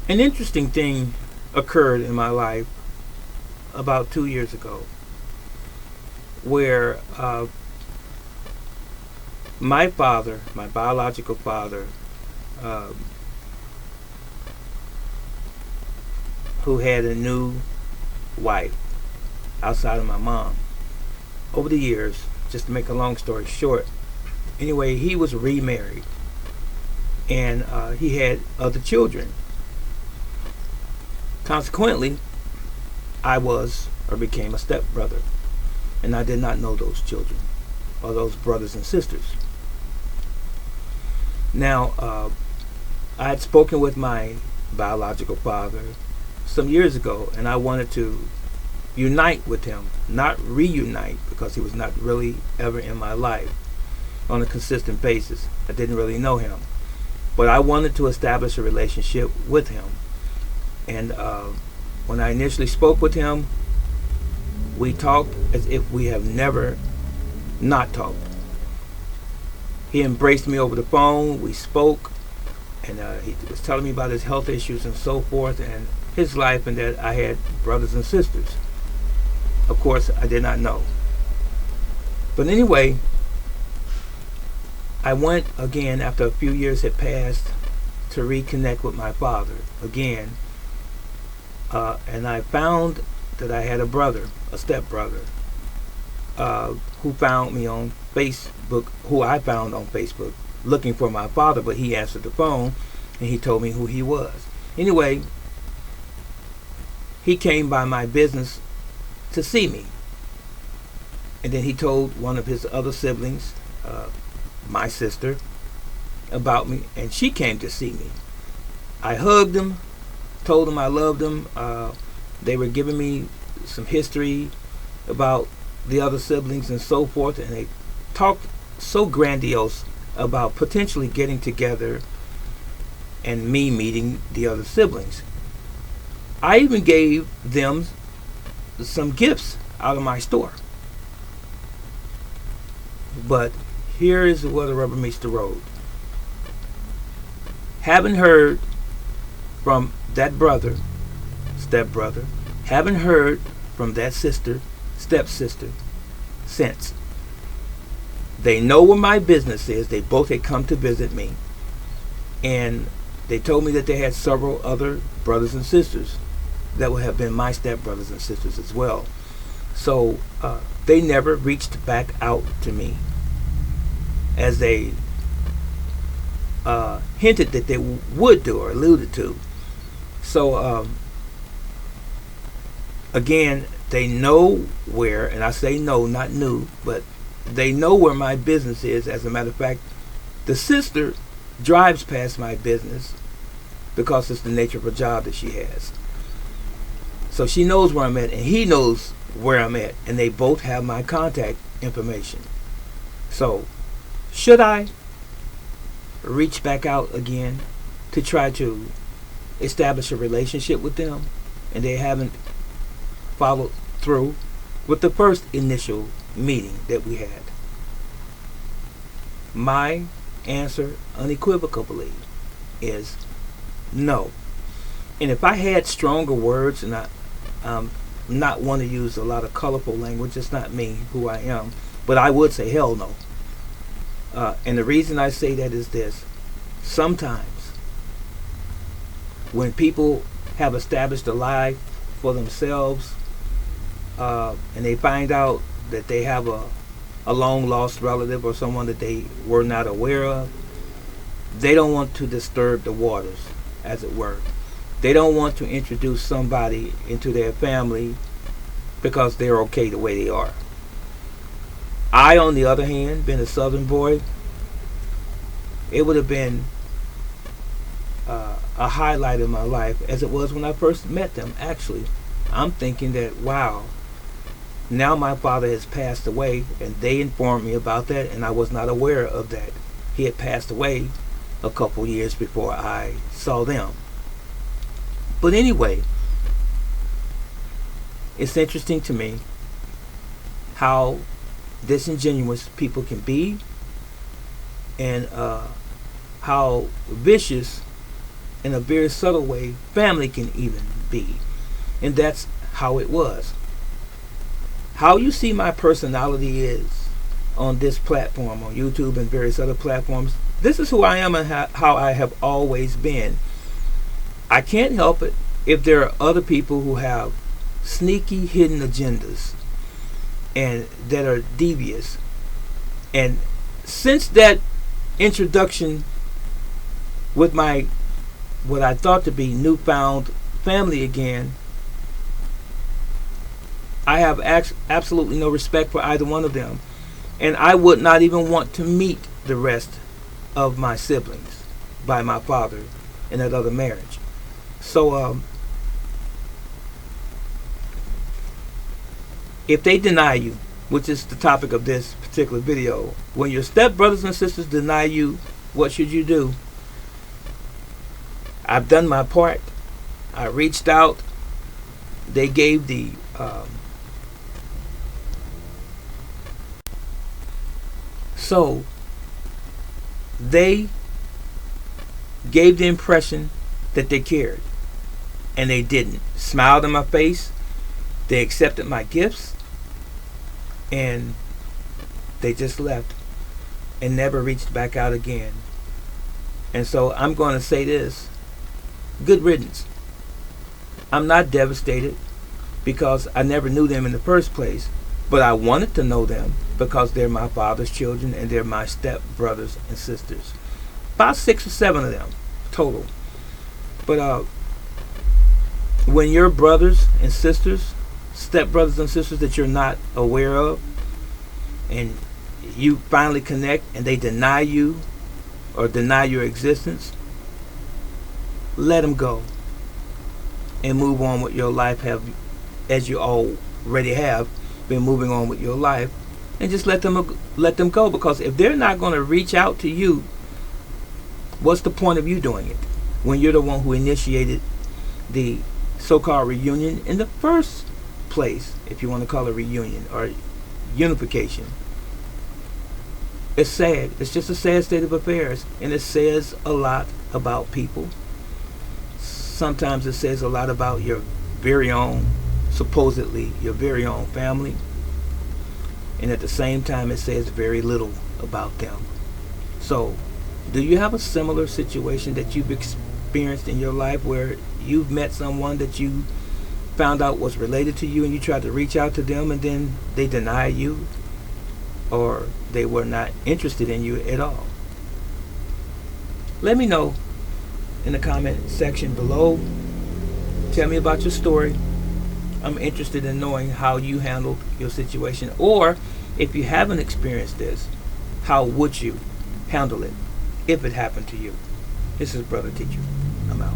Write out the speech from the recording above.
An interesting thing occurred in my life about 2 years ago, where my father, my biological father, uh, who had a new wife outside of my mom, over the years, just to make a long story short, anyway, he was remarried and he had other children. Consequently, I was or became a stepbrother, and I did not know those children or those brothers and sisters. Now, I had spoken with my biological father some years ago, and I wanted to unite with him, not reunite, because he was not really ever in my life on a consistent basis. I didn't really know him, but I wanted to establish a relationship with him. And when I initially spoke with him, we talked as if we have never not talked. He embraced me over the phone. We spoke, and he was telling me about his health issues and so forth, and his life, and that I had brothers and sisters. Of course, I did not know. But anyway, I went again after a few years had passed to reconnect with my father again, and I found that I had a brother, a stepbrother, who found me on Facebook, who I found on Facebook looking for my father, but he answered the phone and he told me who he was. Anyway, he came by my business to see me, and then he told one of his other siblings, my sister, about me, and she came to see me. I hugged him, told him I loved him. They were giving me some history about the other siblings and so forth, and they talked so grandiose about potentially getting together and me meeting the other siblings. I even gave them some gifts out of my store. But here is where the rubber meets the road. Haven't heard from that brother, stepbrother, haven't heard from that sister, stepsister, since. They know where my business is. They both had come to visit me. And they told me that they had several other brothers and sisters that would have been my stepbrothers and sisters as well. So they never reached back out to me, as they hinted that they would do or alluded to. So again, they know where, and I say no, not knew, but they know where my business is. As a matter of fact, the sister drives past my business because it's the nature of her job that she has. So she knows where I'm at, and he knows where I'm at, and they both have my contact information. So, should I reach back out again to try to establish a relationship with them, and they haven't followed through with the first initial meeting that we had? My answer unequivocally is no. And if I had stronger words, and I not want to use a lot of colorful language, it's not me, who I am, but I would say hell no. And the reason I say that is this: sometimes when people have established a life for themselves, and they find out that they have a long lost relative or someone that they were not aware of, they don't want to disturb the waters, as it were. They don't want to introduce somebody into their family because they're okay the way they are. I, on the other hand, being a southern boy, it would have been a highlight of my life, as it was when I first met them. Actually, I'm thinking that, wow, now my father has passed away, and they informed me about that, and I was not aware of that. He had passed away a couple years before I saw them. But anyway, it's interesting to me how disingenuous people can be, and how vicious in a very subtle way, family can even be. And that's how it was. How you see my personality is on this platform, on YouTube and various other platforms. This is who I am and how I have always been. I can't help it if there are other people who have sneaky hidden agendas and that are devious. And since that introduction with my what I thought to be newfound family again, I have absolutely no respect for either one of them, and I would not even want to meet the rest of my siblings by my father in that other marriage. So if they deny you, which is the topic of this particular video, when your step brothers and sisters deny you, what should you do? I've done my part. I reached out. They gave the so they gave the impression that they cared, and they didn't. Smiled in my face. They accepted my gifts, and they just left and never reached back out again. And so I'm going to say this: good riddance. I'm not devastated because I never knew them in the first place, but I wanted to know them because they're my father's children and they're my step brothers and sisters. About 6 or 7 of them total. But when your brothers and sisters, step brothers and sisters that you're not aware of, and you finally connect and they deny you or deny your existence, let them go and move on with your life, as you already have been moving on with your life, and just let them go. Because if they're not going to reach out to you, what's the point of you doing it when you're the one who initiated the so-called reunion in the first place, if you want to call it reunion or unification? It's sad. It's just a sad state of affairs, and it says a lot about people. Sometimes it says a lot about your very own, supposedly your very own family, and at the same time it says very little about them. So do you have a similar situation that you've experienced in your life where you've met someone that you found out was related to you and you tried to reach out to them and then they deny you, or they were not interested in you at all? Let me know in the comment section below. Tell me about your story. I'm interested in knowing how you handled your situation, or if you haven't experienced this, how would you handle it if it happened to you? This is Brother Teacher. I'm out.